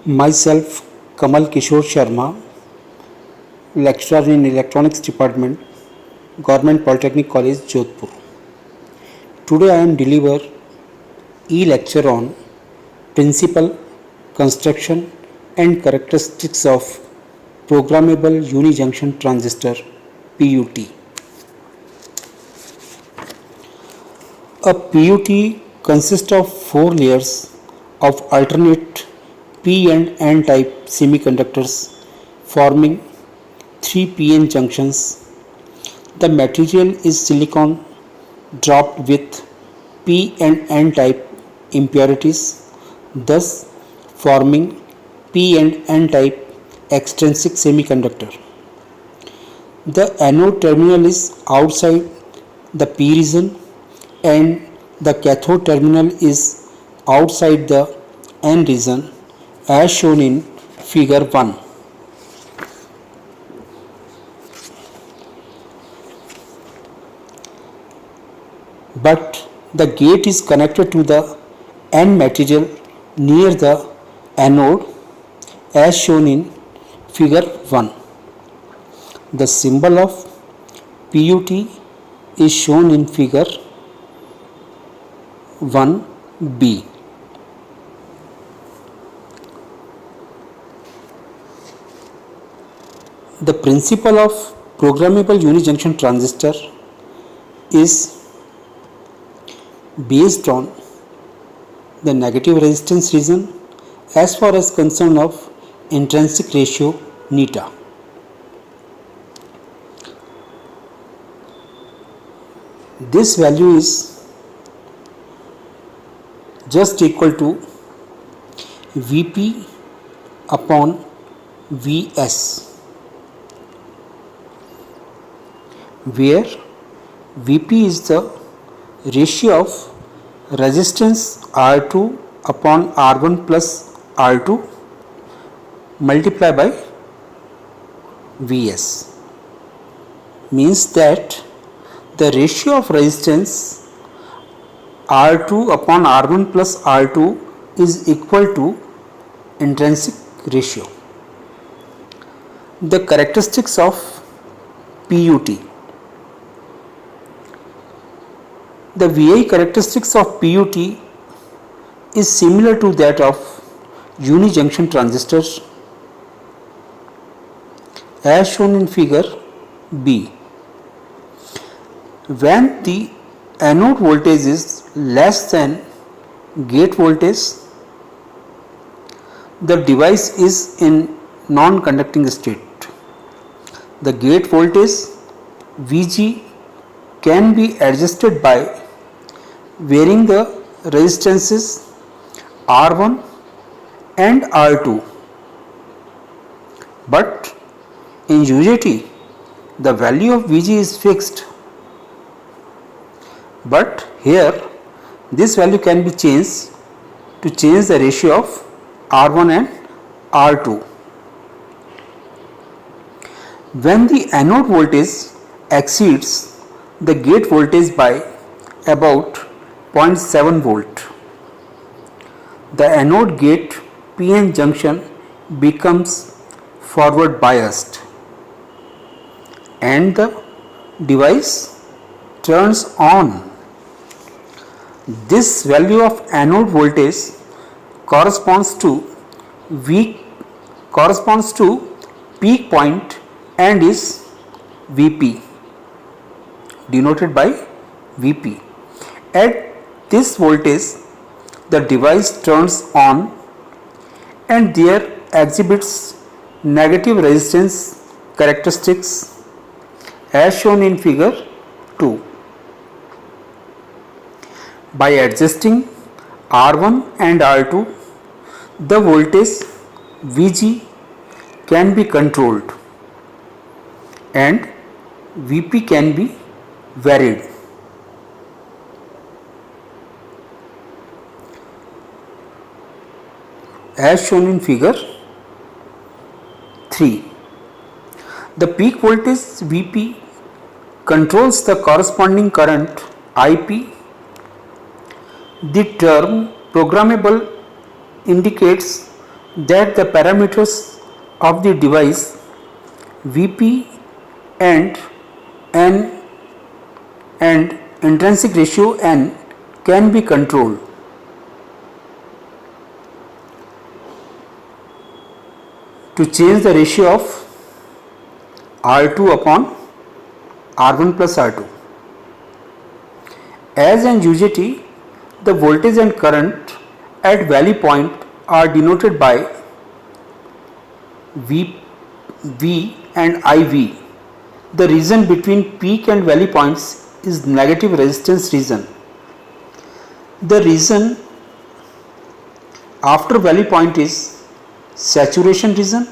Myself, Kamal Kishore Sharma, lecturer in Electronics Department, Government Polytechnic College, Jodhpur. Today I am deliver e-lecture on Principle, Construction and Characteristics of Programmable Unijunction Transistor (PUT). A PUT consists of four layers of alternate P and N type semiconductors forming three PN junctions. The material is silicon dropped with P and N type impurities, thus forming P and N type extrinsic semiconductor. The anode terminal is outside the P region and the cathode terminal is outside the N region as shown in figure 1. But the gate is connected to the N material near the anode as shown in figure 1. The symbol of PUT is shown in figure 1b. The principle of programmable unijunction transistor is based on the negative resistance region as far as concern of intrinsic ratio neta. This value is just equal to Vp upon Vs, where Vp is the ratio of resistance R2 upon R1 plus R2 multiplied by Vs, means that the ratio of resistance R2 upon R1 plus R2 is equal to intrinsic ratio. The characteristics of PUT. The VI characteristics of PUT is similar to that of unijunction transistors as shown in figure B. When the anode voltage is less than gate voltage, the device is in non-conducting state. The gate voltage Vg can be adjusted by varying the resistances R1 and R2, but in UJT the value of Vg is fixed, but here this value can be changed to change the ratio of R1 and R2. When the anode voltage exceeds the gate voltage by about 0.7 volt, the anode gate PN junction becomes forward biased and the device turns on. This value of anode voltage corresponds to peak point and is Vp, denoted by Vp. At this voltage the device turns on and there exhibits negative resistance characteristics as shown in figure 2. By adjusting R1 and R2, the voltage Vg can be controlled and Vp can be varied. As shown in figure 3. The peak voltage Vp controls the corresponding current Ip. The term programmable indicates that the parameters of the device Vp and N and intrinsic ratio N can be controlled. To change the ratio of R2 upon R1 plus R2. As in UJT, the voltage and current at valley point are denoted by V and IV. The region between peak and valley points is negative resistance region. The region after valley point is saturation region.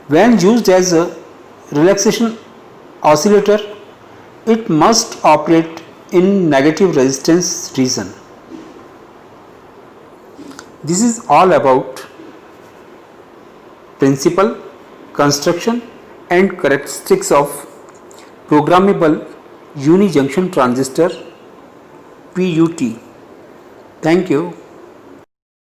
When used as a relaxation oscillator, it must operate in negative resistance region. This is all about principle, construction and characteristics of programmable unijunction transistor PUT. Thank you.